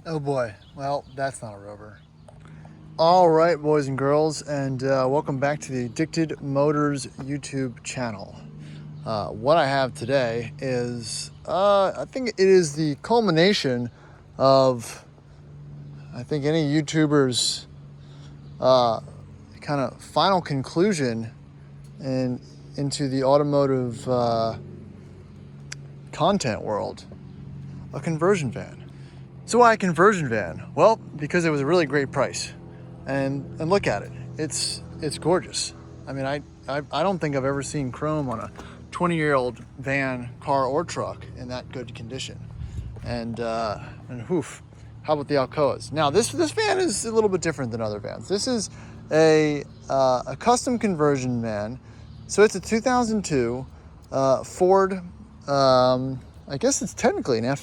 Oh boy, well, that's not a rover. All right, boys and girls, and welcome back to the Addicted Motors YouTube channel. What I have today is, I think it is the culmination of, I think, any YouTuber's kind of final conclusion into the automotive content world, a conversion van. So why a conversion van? Well, because it was a really great price, and look at it. It's gorgeous. I mean, I don't think I've ever seen chrome on a 20-year-old van, car, or truck in that good condition. And hoof, how about the Alcoas? Now this van is a little bit different than other vans. This is a custom conversion van. So it's a 2002 Ford. I guess it's technically an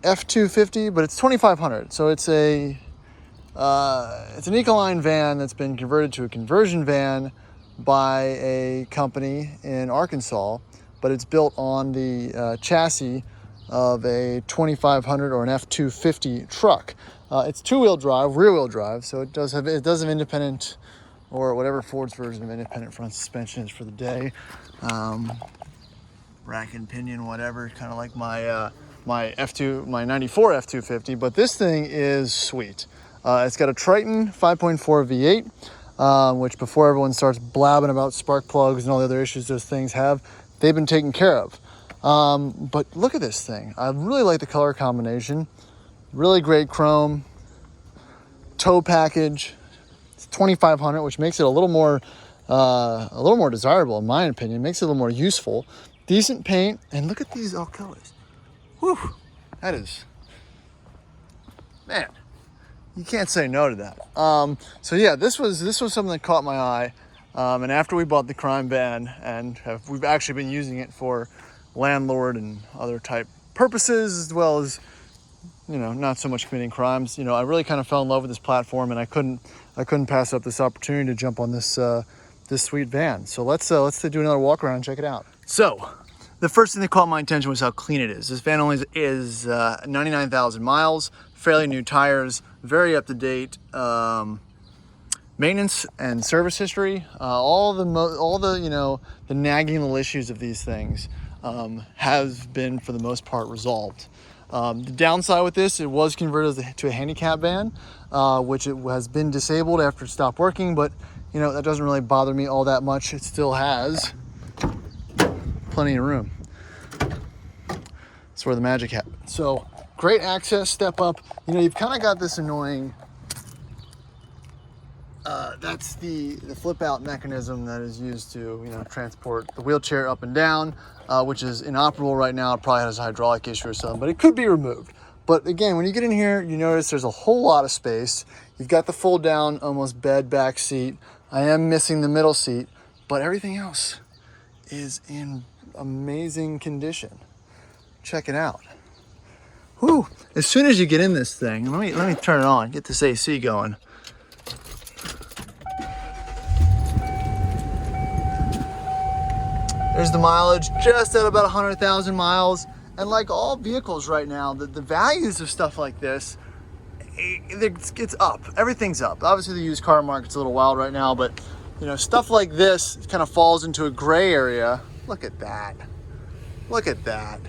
F250, but it's 2500. So it's an Ecoline van that's been converted to a conversion van by a company in Arkansas, but it's built on the chassis of a 2500 or an F250 truck. It's two-wheel drive, rear-wheel drive, so it does have independent, or whatever Ford's version of independent front suspension is for the day. Rack and pinion, whatever, kind of like my my 94 F250, but this thing is sweet. It's got a Triton 5.4 V8, which before everyone starts blabbing about spark plugs and all the other issues those things have, they've been taken care of. But look at this thing. I really like the color combination. Really great chrome. Tow package. It's 2500, which makes it a little more desirable in my opinion. Makes it a little more useful. Decent paint, and look at these Alcoas. Whew, that is, man, you can't say no to that. So yeah, this was something that caught my eye. And after we bought the crime van, and we've actually been using it for landlord and other type purposes, as well as, not so much committing crimes. I really kind of fell in love with this platform, and I couldn't pass up this opportunity to jump on this sweet van. So let's do another walk around and check it out. So the first thing that caught my attention was how clean it is. This van only is 99,000 miles, fairly new tires, very up to date maintenance and service history. All the nagging little issues of these things have been for the most part resolved. The downside with this, it was converted to a handicap van, which it has been disabled after it stopped working, but that doesn't really bother me all that much. It still has plenty of room. That's where the magic happens. So great access, step up. You've kind of got this annoying, that's the flip out mechanism that is used to, transport the wheelchair up and down, which is inoperable right now. It probably has a hydraulic issue or something, but it could be removed. But again, when you get in here, you notice there's a whole lot of space. You've got the fold down, almost bed back seat. I am missing the middle seat, but everything else is in amazing condition. Check it out. Whew. As soon as you get in this thing, let me turn it on, get this AC going. There's the mileage, just at about 100,000 miles. And like all vehicles right now, the values of stuff like this, it's up. Everything's up. Obviously the used car market's a little wild right now, but stuff like this kind of falls into a gray area. Look at that. Look at that.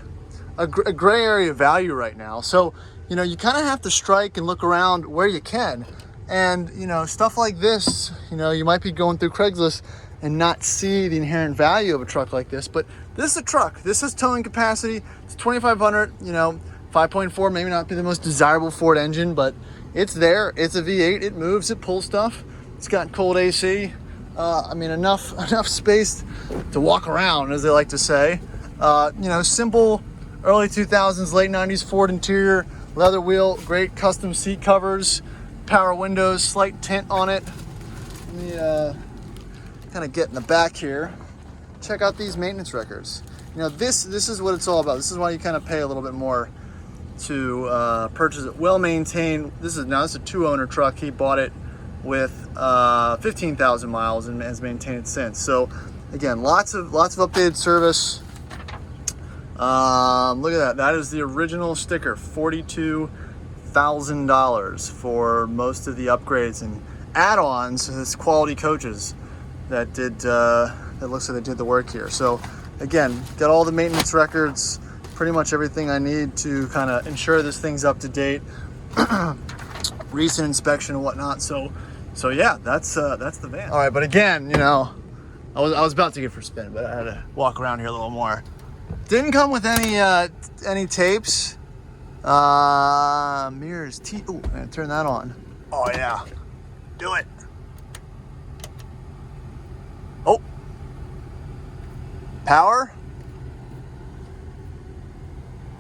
A gray area value right now. So, you kind of have to strike and look around where you can. And, stuff like this, you might be going through Craigslist and not see the inherent value of a truck like this. But this is a truck. This has towing capacity. It's 2,500, 5.4, maybe not be the most desirable Ford engine, but it's there. It's a V8. It moves. It pulls stuff. It's got cold AC. Enough space to walk around, as they like to say. Simple early 2000s, late 90s Ford interior, leather wheel, great custom seat covers, power windows, slight tint on it. Let me kind of get in the back here. Check out these maintenance records. This is what it's all about. This is why you kind of pay a little bit more to purchase it. Well maintained. This is a two-owner truck. He bought it with 15,000 miles and has maintained it since. So again, lots of updated service. Look at that. That is the original sticker, 42 $1,000 for most of the upgrades and add-ons to this quality coaches that did, that looks like they did the work here. So again, got all the maintenance records, pretty much everything I need to kind of ensure this thing's up to date, recent inspection and whatnot. So yeah, that's the van. All right, but again, you know, I was about to get for a spin, but I had to walk around here a little more. Didn't come with any tapes. Mirrors, ooh, I'm gonna turn that on. Oh yeah, do it. Oh, power.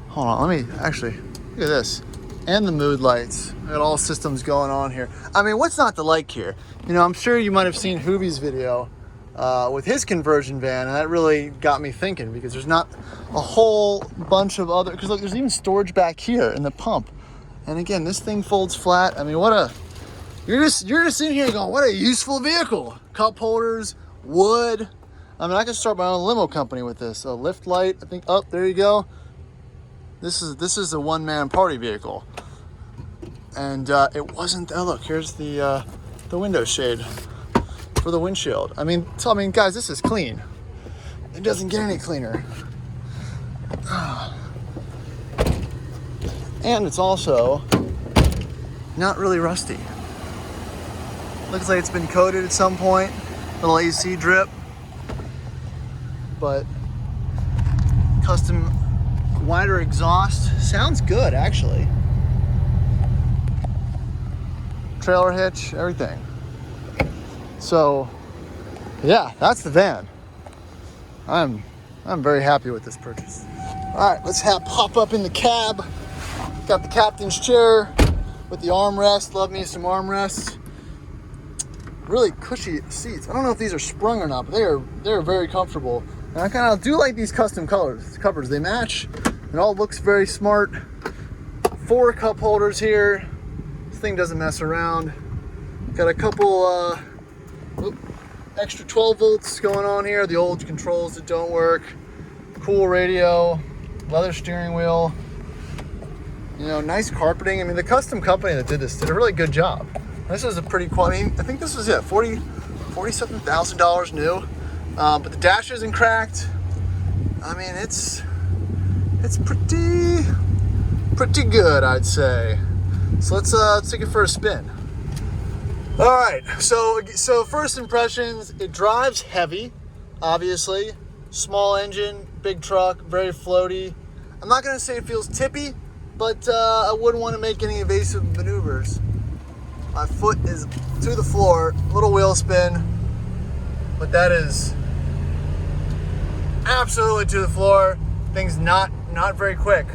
Hold on, let me actually, look at this. And the mood lights. I got all systems going on here. I mean, what's not to like here? You know, I'm sure you might have seen Hoovie's video with his conversion van, and that really got me thinking, because there's not a whole bunch of other, because look, there's even storage back here in the pump. And again, this thing folds flat. I mean, you're just in here going, what a useful vehicle. Cup holders, wood. I mean, I could start my own limo company with this. A lift light, I think, oh, there you go. This is a one-man party vehicle. And it wasn't, oh look, here's the window shade for the windshield. I mean, guys, this is clean. It doesn't get any cleaner. And it's also not really rusty. Looks like it's been coated at some point. Little AC drip. But custom wider exhaust. Sounds good, actually. Trailer hitch, everything. So, yeah, that's the van. I'm very happy with this purchase. All right, let's hop up in the cab. Got the captain's chair with the armrest. Love me some armrests. Really cushy seats. I don't know if these are sprung or not, but they're very comfortable. And I kind of do like these custom covers. They match. It all looks very smart. 4 cup holders here. This thing doesn't mess around. Got a couple extra 12 volts going on here. The old controls that don't work. Cool radio. Leather steering wheel. You know, nice carpeting. I mean, the custom company that did this did a really good job. This is a pretty quality. I think this was it, $40-something thousand new. But the dash isn't cracked. I mean, it's pretty good, I'd say. So let's take it for a spin. All right, so first impressions, it drives heavy, obviously. Small engine, big truck, very floaty. I'm not gonna say it feels tippy, but I wouldn't want to make any evasive maneuvers. My foot is to the floor, little wheel spin, but that is absolutely to the floor. Thing's not very quick.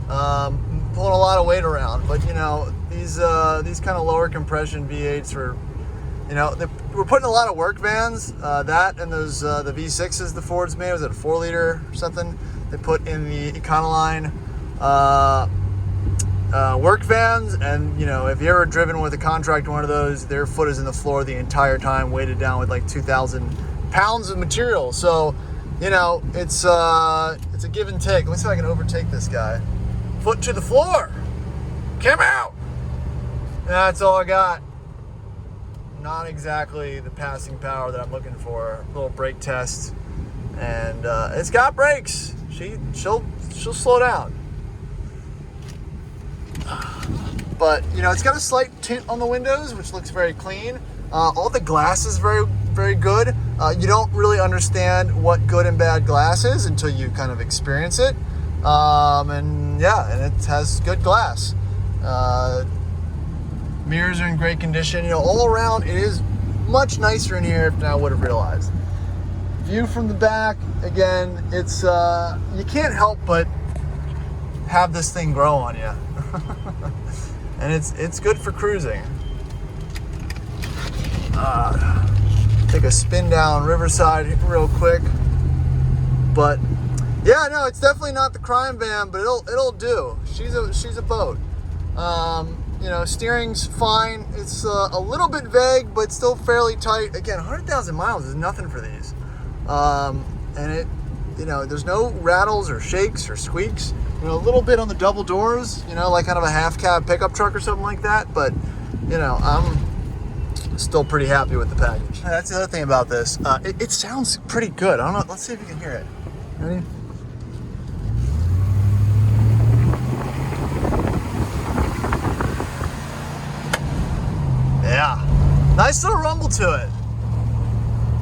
Pulling a lot of weight around, but you know, these kind of lower compression V8s are, you know, we're putting a lot of work vans. That and those the V6s the Ford's made, was it a 4-liter or something? They put in the Econoline work vans, and you know, if you ever driven with a contract one of those, their foot is in the floor the entire time, weighted down with like 2,000 pounds of material. So, you know, it's a give and take. Let's see if I can overtake this guy. Foot to the floor. Come out. That's all I got. Not exactly the passing power that I'm looking for. A little brake test, and it's got brakes. She'll slow down. But you know, it's got a slight tint on the windows, which looks very clean. All the glass is very good. You don't really understand what good and bad glass is until you kind of experience it. And yeah, and it has good glass. Mirrors are in great condition. You know, all around it is much nicer in here than I would have realized. View from the back, again, it's you can't help but have this thing grow on you. And it's good for cruising. Take a spin down Riverside real quick. But yeah, no, it's definitely not the crime van, but it'll do. She's a boat. You know, steering's fine. It's a little bit vague, but still fairly tight. Again, 100,000 miles is nothing for these. And you know, there's no rattles or shakes or squeaks. You know, a little bit on the double doors, you know, like kind of a half cab pickup truck or something like that. But, you know, I'm still pretty happy with the package. That's the other thing about this. It sounds pretty good. I don't know. Let's see if you can hear it. Ready? Yeah. Nice little rumble to it.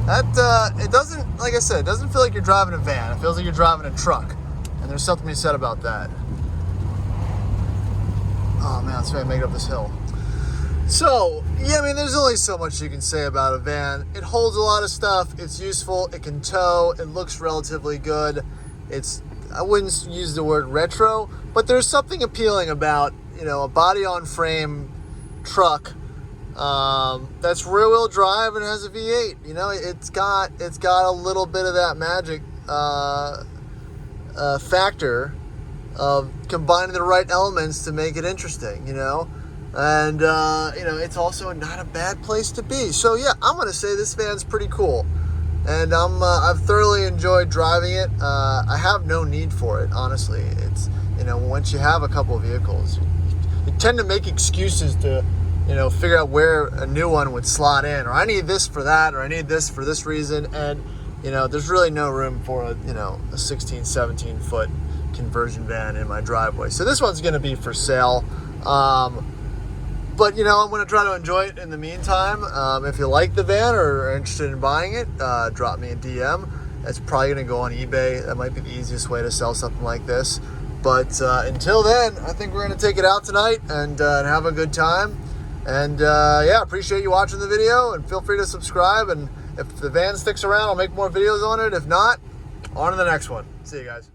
That, it doesn't, like I said, it doesn't feel like you're driving a van. It feels like you're driving a truck. And there's something to be said about that. Oh man, let's try to make it up this hill. So, yeah, I mean, there's only so much you can say about a van. It holds a lot of stuff. It's useful. It can tow. It looks relatively good. It's, I wouldn't use the word retro, but there's something appealing about, you know, a body-on-frame truck that's rear-wheel drive and has a V8. You know, it's got a little bit of that magic factor of combining the right elements to make it interesting, you know? And, you know, it's also not a bad place to be. So, yeah, I'm going to say this van's pretty cool. And I've thoroughly enjoyed driving it. I have no need for it, honestly. It's, you know, once you have a couple of vehicles, you tend to make excuses to, you know, figure out where a new one would slot in. Or I need this for that, or I need this for this reason. And, you know, there's really no room for a, you know, a 16, 17 foot conversion van in my driveway. So this one's going to be for sale. But, you know, I'm going to try to enjoy it in the meantime. If you like the van or are interested in buying it, drop me a DM. It's probably going to go on eBay. That might be the easiest way to sell something like this. But until then, I think we're going to take it out tonight and have a good time. And, yeah, appreciate you watching the video. And feel free to subscribe. And if the van sticks around, I'll make more videos on it. If not, on to the next one. See you guys.